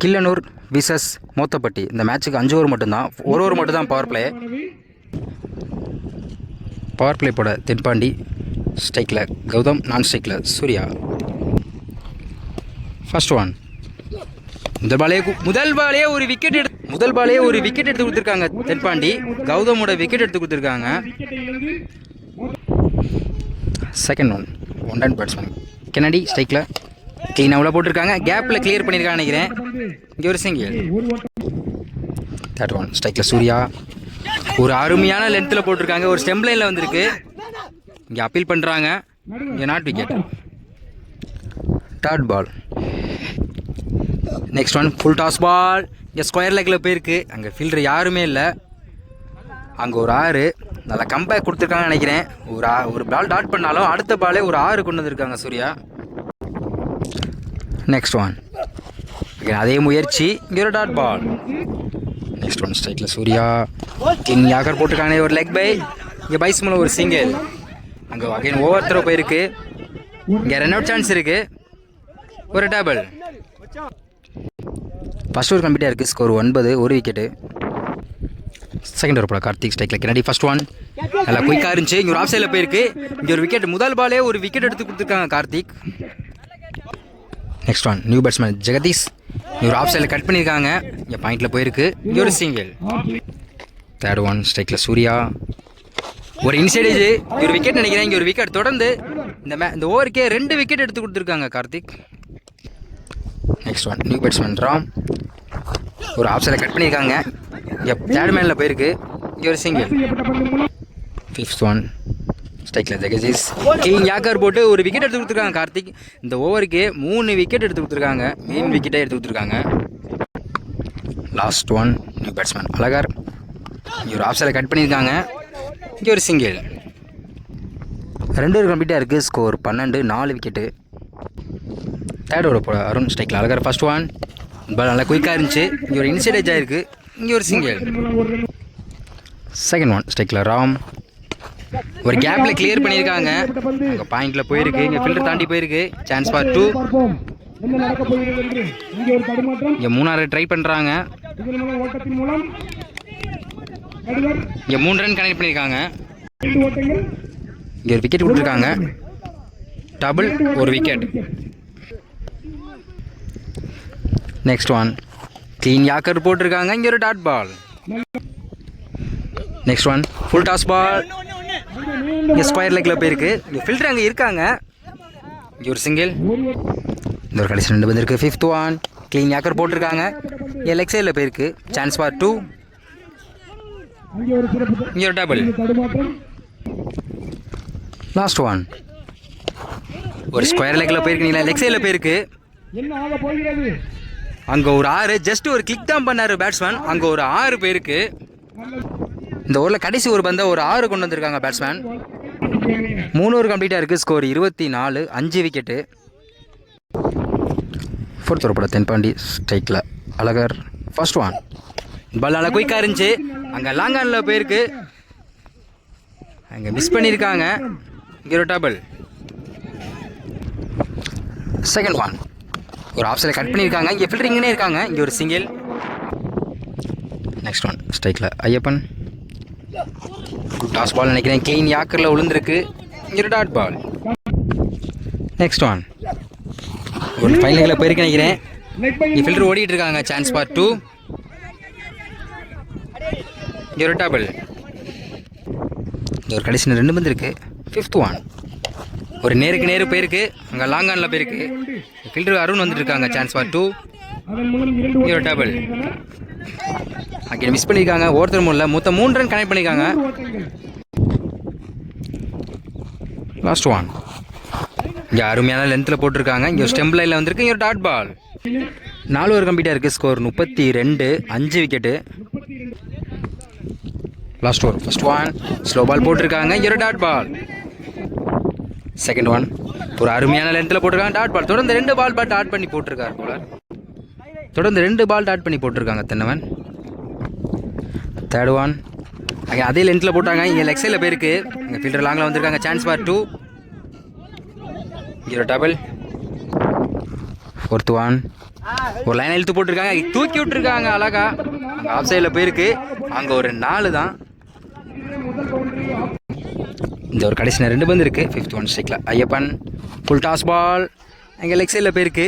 Killanur versus மோத்தப்பட்டி. இந்த மேட்ச்சுக்கு 5 over மட்டும்தான், ஒரு ஓவர் மட்டும் தான் பவர் பிளே. பவர் பிளே போட தென்பாண்டி, ஸ்ட்ரைக்கில் கௌதம், நான் ஸ்ட்ரைக்கில் சூர்யா. First one. முதல் பாலே ஒரு விக்கெட் எடுத்து கொடுத்துருக்காங்க தென்பாண்டி. கௌதமோட விக்கெட் எடுத்து கொடுத்துருக்காங்க. Second one. One run batsman Kennedy ஸ்ட்ரைக்கில் க்ளீனாக உள்ள போட்டிருக்காங்க. கேப்பில் கிளியர் பண்ணியிருக்காங்க நினைக்கிறேன். இங்கே ஒரு சிங்கிள். Third one. ஸ்ட்ரைக்கில் சூர்யா ஒரு அருமையான லென்த்தில் போட்டிருக்காங்க. ஒரு ஸ்டெம் லைனில் வந்திருக்கு. இங்கே அப்பீல் பண்ணுறாங்க. இங்கே not wicket. Third ball. Next one. Full toss ball. இங்கே ஸ்கொயர் லெக்கில் போயிருக்கு. அங்கே ஃபீல்டர் யாருமே இல்லை. அங்கே ஒரு 6 நல்லா கம்பேக் கொடுத்துருக்காங்கன்னு நினைக்கிறேன். ஒரு பால் டாட் பண்ணாலும் அடுத்த பாலே ஒரு 6 கொண்டு வந்திருக்காங்க சூர்யா. Next one. அதே முயற்சி. இங்கே ஒரு டாட் பால். Next one. ஸ்ட்ரைக்கில் சூர்யா கிங் யாக்கர் போட்டிருக்காங்க. ஒரு லெக் பை. இங்கே பைஸ் மூலம் ஒரு சிங்கிள். அங்கே அகைன் ஓவர் த்ரோ போயிருக்கு. இங்கே ரன் அவுட் சான்ஸ் இருக்குது. ஒரு டேபிள். ஃபர்ஸ்ட் ஓவர் கம்ப்ளீட்டாக இருக்குது. ஸ்கோர் 9, ஒரு விக்கெட்டு. செகண்ட் ஓவர் போல கார்த்திக் ஸ்ட்ரைக்கில் கென்னடி. ஃபர்ஸ்ட் ஒன் நல்லா குயிக்காக இருந்துச்சு. இங்கே ஒரு ஆஃப் சைடில் போயிருக்கு. இங்கே ஒரு விக்கெட். முதல் பாலே ஒரு விக்கெட் எடுத்து கொடுத்துருக்காங்க Karthik. Next one. New batsman Jagadish. ஒரு ஆஃப் சைடில் கட் பண்ணியிருக்காங்க. இங்கே பாயிண்டில் போயிருக்கு. இங்கே ஒரு சிங்கிள். Third one. ஸ்ட்ரைக்கில் சூர்யா ஒரு இன்சைடேஜ். ஒரு விக்கெட் நினைக்கிறேன். இங்கே ஒரு விக்கெட். தொடர்ந்து இந்த ஓவருக்கே 2 விக்கெட் எடுத்து கொடுத்துருக்காங்க Karthik. Next one. New batsman Ram ஒரு ஆஃப் சைடில் கட் பண்ணியிருக்காங்க. இங்கே தேர்ட் மேனில் போயிருக்கு. இங்கே ஒரு சிங்கிள். Fifth one. ஸ்ட்ரைக்கில் ஜெகதீஷ் கிங் யாக்கர் போட்டு ஒரு விக்கெட் எடுத்து கொடுத்துருக்காங்க கார்த்திக். இந்த ஓவருக்கு 3 விக்கெட் எடுத்து கொடுத்துருக்காங்க. மெயின் விக்கெட்டே எடுத்து கொடுத்துருக்காங்க. Last one. New batsman Azhagar. இங்கே ஒரு ஆஃப் சைடில் கட் பண்ணியிருக்காங்க. இங்கே ஒரு சிங்கிள். 2 ஓவர் கம்ப்ளீட்டாக இருக்குது. Score 12, 4 wicket. தேர்ட் ஓவர் போட அருண் ஸ்ட்ரைக்கில் அழகர். First one. பால் நல்லா குயிக்காக இருந்துச்சு. இங்கே ஒரு இன்சைடேஜ் ஆகிருக்கு. இங்கே ஒரு சிங்கிள். Second one. ஸ்ட்ரைக்கில் ராம் ஒரு கேப்பில் கிளியர் பண்ணியிருக்காங்க. அங்கே பாயிண்டில் போயிருக்கு. இங்கே ஃபில்டர் தாண்டி போயிருக்கு. Chance for 2. இங்கே 3 ட்ரை பண்ணுறாங்க. இங்கே 3 ரன் கனெக்ட் பண்ணியிருக்காங்க. இங்கே ஒரு விக்கெட் கொடுத்துருக்காங்க. டபுள், ஒரு wicket. Next one. Clean yorker போட்டிருக்காங்க. இங்கே ஒரு dot ball. Next one. Full toss ball. இங்கே ஸ்கொயர் லெக்கில் போயிருக்கு. இங்கே ஃபில்டர் அங்கே இருக்காங்க. இங்கே ஒரு சிங்கிள். இந்த ஒரு கடைசி 2 வந்திருக்கு. Fifth one. க்ளீன் யாக்கர் போட்டிருக்காங்க. இங்கே லெக் சைடில் போயிருக்கு. Chance for 2. இங்கே ஒரு டபுள். Last one. ஒரு ஸ்கொயர் லெக்கில் போயிருக்கீங்களா, லெக் சைடில் போயிருக்கு. அங்கே ஒரு 6. ஜஸ்ட் ஒரு கிளிக் தான் பண்ணார் பேட்ஸ்மேன். அங்கே ஒரு 6 போயிருக்கு. இந்த ஓவரில் கடைசி ஒரு பந்தை ஒரு 6 கொண்டு வந்திருக்காங்க பேட்ஸ்மேன். 3 ஓவர் கம்ப்ளீட்டாக இருக்குது. Score 24, 5 wicket. ஃபோர்த் ஓவர் போட தென்பாண்டி ஸ்ட்ரைக்கில் அழகர். First one. பால் நல்லா குயிக்காக இருந்துச்சு. அங்கே லாங் ஆனில் போயிருக்கு. அங்கே மிஸ் பண்ணியிருக்காங்க. இங்கே ஒரு டபுள். Second one. ஒரு ஆஃப் சைடில் கட் பண்ணியிருக்காங்க. இங்கே ஃபில்டரிங்னே இருக்காங்க. இங்கே ஒரு சிங்கிள். Next one. ஸ்ட்ரைக்கில் ஐயப்பன். டாஸ் பால் நினைக்கிறேன். க்ளீன் யாக்கரில் விழுந்திருக்கு. இங்கே ஒரு டாட் பால். Next one. ஒரு ஃபைனலில் போயிருக்கு நினைக்கிறேன். இங்கே ஃபில்டர் ஓடிட்டு இருக்காங்க. Chance for 2. இங்கே ஒரு டபுள். இந்த ஒரு கடைசி 2 பந்து இருக்குது. Fifth one. ஒரு நேருக்கு நேரு போயிருக்கு. அங்கே லாங் ஆனில் போயிருக்கு. ஃபில்டர் அருண் வந்துட்டு இருக்காங்க. Chance for 2. இங்கே ஒரு டபுள். அங்கே மிஸ் பண்ணியிருக்காங்க. ஒருத்தர் மூணில் மொத்தம் 3 ரன் கனெக்ட் பண்ணியிருக்காங்க. Last one. இங்கே அருமையான லென்த்தில் போட்டிருக்காங்க. இங்கே ஒரு ஸ்டெம் லைனில் வந்திருக்கு. இங்கே ஒரு டாட் பால். 4 ஓவர் கம்ப்ளீட்டாக இருக்குது. Score 32, 5 wicket. Last over. First one. Slow ball போட்டிருக்காங்க. இங்கே ஒரு டாட் பால். Second one. ஒரு அருமையான லென்த்தில் போட்டிருக்காங்க. Dot ball. தொடர்ந்து 2 பால் டாட் பண்ணி போட்டிருக்காரு போல. தொடர்ந்து 2 பால் டாட் பண்ணி போட்டிருக்காங்க தென்னவன். Third one. அங்கே அதே லென்த்தில் போட்டாங்க. இங்கே லெக் சைடில் போயிருக்கு. இங்கே ஃபீல்டர் லாங்கில் வந்திருக்காங்க. Chance for 2. இங்கே ஒரு டபுள். Fourth one. ஒரு லைனை இழுத்து போட்டிருக்காங்க, தூக்கி விட்டுருக்காங்க அழகா. அங்கே ஆஃப் சைடில் போயிருக்கு. அங்கே ஒரு 4 தான். இந்த ஒரு கடைசி 2 பந்து இருக்குது. 5th ஒன் ஸ்ட்ரைக்கில் ஐயப்பன். ஃபுல் டாஸ் பால் அங்கே லெக் சைடில் போயிருக்கு.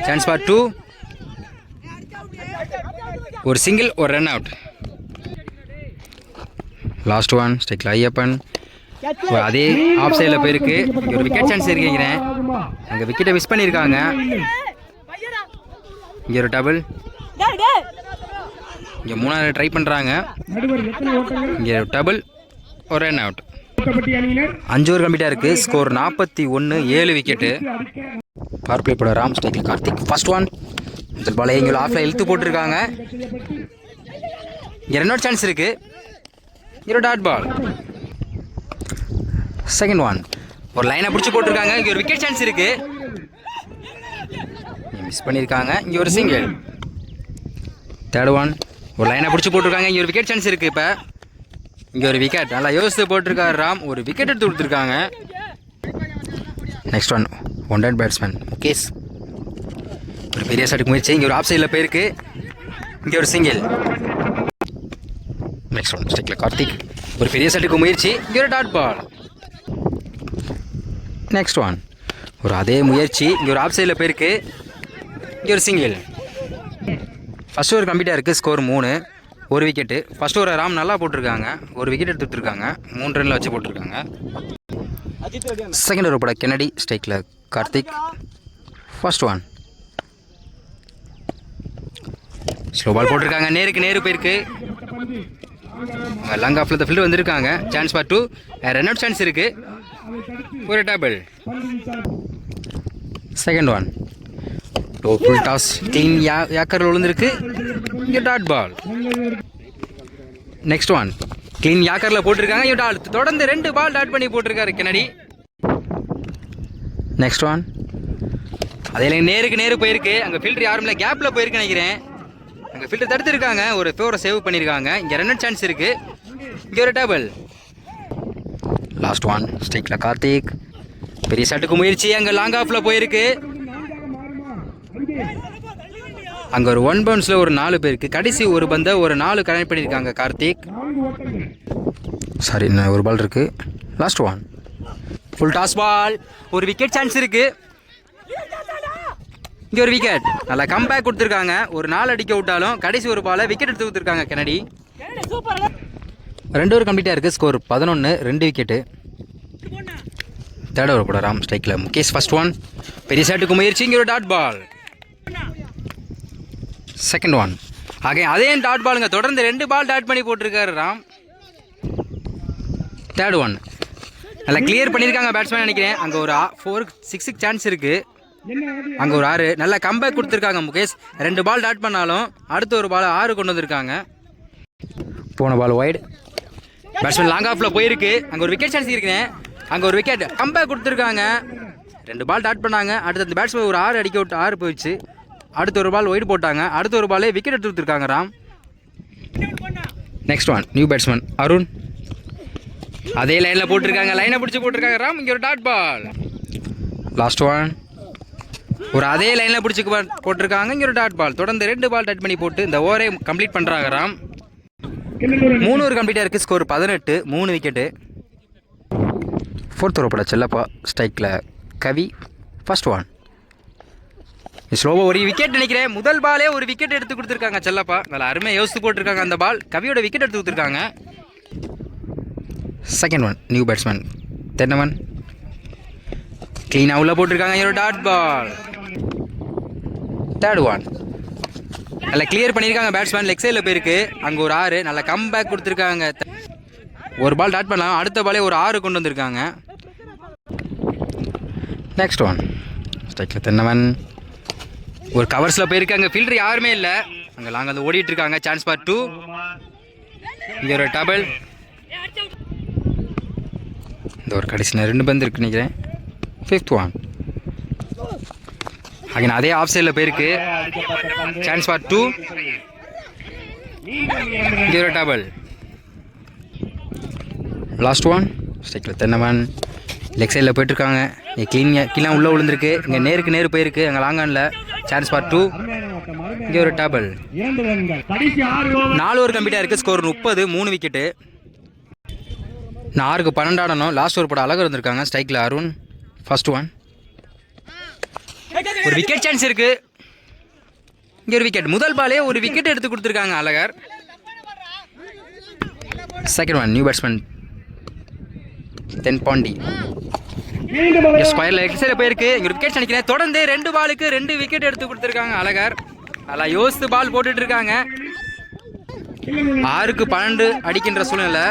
Chance for 2. ஒரு சிங்கிள், ஒரு ரன் அவுட். லாஸ்ட் ஒன் ஸ்ட்ரைக்கில் ஐயப்பன். அதே ஆஃப் சைடில் போயிருக்கு. ஒரு விக்கெட் சான்ஸ் இருக்குங்கிறேன். அங்கே விக்கெட்டை மிஸ் பண்ணியிருக்காங்க. இங்கே ஒரு டபுள். இங்கே 3ஆவது ட்ரை பண்ணுறாங்க. இங்கே ஒரு டபுள், ஒரு ரன் அவுட். 5 ஓவர் கம்ப்ளீட்டாக இருக்குது. Score 41, 7 wicket. பவர் பிளே போட ராம். ஸ்ட்ரைக்கில் கார்த்திக். First one. முதல் பாலை இங்கே ஆஃபில் இழுத்து போட்டிருக்காங்க. இங்கே ரன் அவுட் சான்ஸ் இருக்குது. இங்கே ஒரு டாட் பால். Second one. ஒரு லைனை பிடிச்சி போட்டிருக்காங்க. இங்கே ஒரு விக்கெட் சான்ஸ் இருக்குது. மிஸ் பண்ணியிருக்காங்க. இங்கே ஒரு சிங்கிள். Third one. ஒரு லைனை பிடிச்சி போட்டிருக்காங்க. இங்கே ஒரு விக்கெட் சான்ஸ் இருக்குது. இப்போ இங்கே ஒரு விக்கெட் நல்லா யோசித்து போட்டிருக்காரு ராம். ஒரு விக்கெட் எடுத்து கொடுத்துருக்காங்க. Next one. One batsman Mukesh. ஒரு பெரிய ஷாட்டுக்கு முயற்சி. இங்கே ஒரு ஆஃப் சைடில் போயிருக்கு. இங்கே ஒரு சிங்கிள். நெக்ஸ்ட் ஒன் ஸ்ட்ரைக்கில் கார்த்திக். ஒரு பெரிய ஷாட்டுக்கு முயற்சி. இங்கே ஒரு டாட் பால். Next one. ஒரு அதே முயற்சி. இங்கே ஒரு ஆஃப் சைடில் போயிருக்கு. இங்கே ஒரு சிங்கிள். ஃபஸ்ட் ஓவர் கம்ப்ளீட்டாக இருக்குது. Score 3, 1 wicket. First over Ram நல்லா போட்டிருக்காங்க. ஒரு விக்கெட் எடுத்து கொடுத்துருக்காங்க. 3 ரனில் வச்சு போட்டிருக்காங்க. செகண்ட் ஓவர் போட கென்னடி. ஸ்ட்ரைக்கில் Karthik. First one. Slow ball போட்டிருக்காங்க. நேருக்கு நேரு போயிருக்கு. லாங் ஆஃபில் த ஃபீல்டு வந்திருக்காங்க. Chance for 2. Run out chance இருக்குது. ஒரு double. Second one. Full toss clean யாக்கரில் விழுந்திருக்கு. இங்கே dot ball. Next one. Clean யாக்கரில் போட்டிருக்காங்க. இங்கே டாட். தொடர்ந்து 2 பால் டாட் பண்ணி போட்டிருக்காரு கென்னடி. Next one. அதே நேருக்கு நேரு போயிருக்கு. அங்கே ஃபில்டர் யாரும் இல்லை, கேப்பில் போயிருக்கு நினைக்கிறேன். அங்கே ஃபில்டர் தடுத்துருக்காங்க. ஒரு 4 சேவ் பண்ணியிருக்காங்க. இங்கே ரன் அவுட் சான்ஸ் இருக்குது. இங்கே ஒரு டபுள். லாஸ்ட் ஒன் ஸ்ட்ரைக்கில் கார்த்திக். பெரிய ஷாட்டுக்கு முயற்சி. அங்கே லாங் ஆஃபில் போயிருக்கு. அங்கே ஒரு 1 பவுன்ஸில் ஒரு 4 பேருக்கு. கடைசி ஒரு பந்தை ஒரு 4 கனெக்ட் பண்ணியிருக்காங்க கார்த்திக். சாரி, இன்னும் ஒரு பால் இருக்குது. Last one. Full toss ball. ஒரு விக்கெட் சான்ஸ் இருக்குது. இங்கே ஒரு விக்கெட். நல்லா கம்பேக் கொடுத்துருக்காங்க. ஒரு 4 அடிக்க விட்டாலும் கடைசி ஒரு பாலை விக்கெட் எடுத்து கொடுத்துருக்காங்க கென்னடி. 2 ஓவர் கம்ப்ளீட்டாக இருக்குது. Score 11, 2 wicket. தேர்ட் ஓவர் போட ராம். ஸ்ட்ரைக்கில் முகேஷ். First one. பெரிய ஷாட்டுக்கு முயற்சி. இங்கே ஒரு டாட் பால். Second one. அதே டாட் பாலுங்க. தொடர்ந்து 2 பால் டாட் பண்ணி போட்டிருக்காரு ராம். Third one. நல்லா கிளியர் பண்ணியிருக்காங்க பேட்ஸ்மேன் நினைக்கிறேன். அங்கே ஒரு 4-6 சான்ஸ் இருக்குது. அங்கே ஒரு 6. நல்லா கம்பேக் கொடுத்துருக்காங்க முகேஷ். 2 பால் டாட் பண்ணாலும் அடுத்த ஒரு பால் 6 கொண்டு வந்திருக்காங்க. போன பால் வைடு. பேட்ஸ்மேன் லாங் ஆஃபில் போயிருக்கு. அங்கே ஒரு விக்கெட் சான்ஸ் இருக்கிறேன். அங்கே ஒரு விக்கெட். கம்பேக் கொடுத்துருக்காங்க. 2 பால் டாட் பண்ணாங்க. அடுத்த அந்த பேட்ஸ்மேன் ஒரு 6 அடிக்க விட்டு 6 போயிடுச்சு. அடுத்த ஒரு பால் ஒயிட் போட்டாங்க. அடுத்த ஒரு பாலே விக்கெட் எடுத்து கொடுத்துருக்காங்க Ram. Next one. New batsman Arun. அதே லைனில் போட்டிருக்காங்க. லைனை பிடிச்சி போட்டிருக்காங்க ராம். இங்கே ஒரு டாட் பால். Last one. ஒரு அதே லைனில் பிடிச்சி போட்டிருக்காங்க. இங்கே ஒரு டாட் பால். தொடர்ந்து 2 பால் டாட் பண்ணி போட்டு இந்த ஓவரே கம்ப்ளீட் பண்ணுறாங்க ராம். 3 ஓவர் கம்ப்ளீட்டாக இருக்குது. Score 18, 3 wicket. ஃபோர்த் ஓவர் போட செல்லப்பா. ஸ்ட்ரைக்கில் கவி. First one. ஸ்லோவாக ஒரு விக்கெட் நினைக்கிறேன். முதல் பாலே ஒரு விக்கெட் எடுத்து கொடுத்துருக்காங்க செல்லப்பா. நல்லா அருமையாக யோசித்து போட்டிருக்காங்க. அந்த பால் கவியோட விக்கெட் எடுத்து கொடுத்துருக்காங்க. Second one. நியூ பேட்ஸ்மேன் தென்னவன். க்ளீனாக உள்ளே போட்டிருக்காங்க. ஒரு டாட் பால். Third one. நல்லா கிளியர் பண்ணியிருக்காங்க பேட்ஸ்மேன். லெக் சைடில் போயிருக்கு. அங்கே ஒரு 6. நல்லா கம்பேக் கொடுத்துருக்காங்க. ஒரு பால் டாட் பண்ணலாம். அடுத்த பாலே ஒரு 6 கொண்டு வந்திருக்காங்க. Next one. ஸ்ட்ரைக்கில் தென்னவன். ஒரு கவர்ஸில் போயிருக்காங்க. ஃபீல்டர் யாருமே இல்லை. அங்கே லாங் வந்து ஓடிட்டு இருக்காங்க. Chance for 2. இங்கே ஒரு டபுள். இந்த ஒரு கடைசி 2 பந்து இருக்கு நினைக்கிறேன். 5th one. அங்கே அதே ஆஃப் சைடில் போயிருக்கு. Chance for 2. இங்கே ஒரு டபுள். Last one. ஸ்ட்ரைக்கில் தென்னவன். லெக் சைடில் போயிட்டுருக்காங்க. கீழே உள்ளே விழுந்திருக்கு. இங்கே நேருக்கு நேரு போயிருக்கு. அங்கே லாங்கானில் சான்ஸ் ஃபார் 2. இங்கே ஒரு டபுள். 4 ஓவர் கம்ப்ளீட்டாக இருக்குது. Score 30, 3 wicket. நான் 6க்கு 12 ஆடணும். லாஸ்ட் ஓவர் போட அழகாக இருந்திருக்காங்க. ஸ்ட்ரைக்கில் அருண். First one. ஒரு விக்கெட் சான்ஸ் இருக்குது. இங்கே ஒரு விக்கெட். முதல் பாலே ஒரு விக்கெட் எடுத்து கொடுத்துருக்காங்க Azhagar. Second one. New batsman Thenpandi. ஸ்கொயரில் எக்ஸைடில் போயிருக்கு. இங்கே விக்கெட் நினைக்கிறேன். தொடர்ந்து 2 பாலுக்கு 2 விக்கெட் எடுத்து கொடுத்துருக்காங்க அழகர். நல்லா யோசித்து பால் போட்டுட்டு இருக்காங்க. 6க்கு 12 அடிக்கின்ற சூழ்நிலை.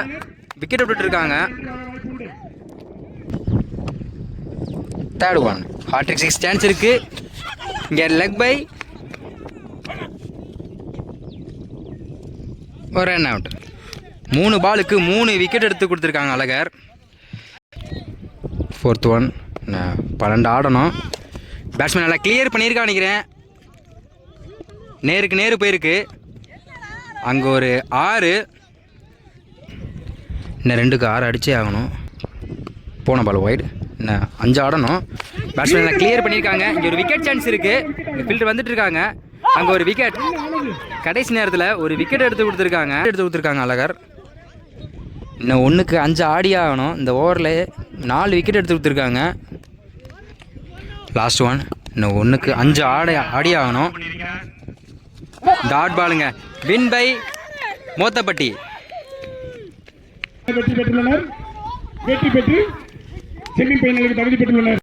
விக்கெட் விட்டுட்டு இருக்காங்க. Third one. ஹார்ட்ரிக் 6 சான்ஸ் இருக்கு. இங்கே லெக் பை. ஒரு ரன் அவுட். 3 பாலுக்கு 3 விக்கெட் எடுத்து கொடுத்துருக்காங்க அழகர். Fourth one. 12 ஆடணும். பேட்ஸ்மேன் நல்லா கிளியர் பண்ணியிருக்கான்னு நினைக்கிறேன். நேருக்கு நேரு போயிருக்கு. அங்கே ஒரு 6. இன்னும் 2க்கு 6 அடிச்சே ஆகணும். போன பால் ஒயிட். இன்னும் 5 ஆடணும். பேட்ஸ்மேன் நல்லா கிளியர் பண்ணியிருக்காங்க. இங்கே ஒரு விக்கெட் சான்ஸ் இருக்குது. ஃபீல்டர் வந்துட்டு இருக்காங்க. அங்கே ஒரு விக்கெட். கடைசி நேரத்தில் ஒரு விக்கெட் எடுத்து கொடுத்துருக்காங்க அழகர். இன்னும் 1க்கு 5 ஆடி ஆகணும். இந்த ஓவரில் 4 விக்கெட் எடுத்து கொடுத்துருக்காங்க. Last one. இன்னும் 1க்கு 5 ஆடி ஆகணும். டாட் பாலுங்க. Win by Mothappatti. வெற்றி பெற்றுள்ளனர். வெற்றி பெற்று செமி ஃபைனலுக்கு தகுதி பெற்றுள்ளனர்.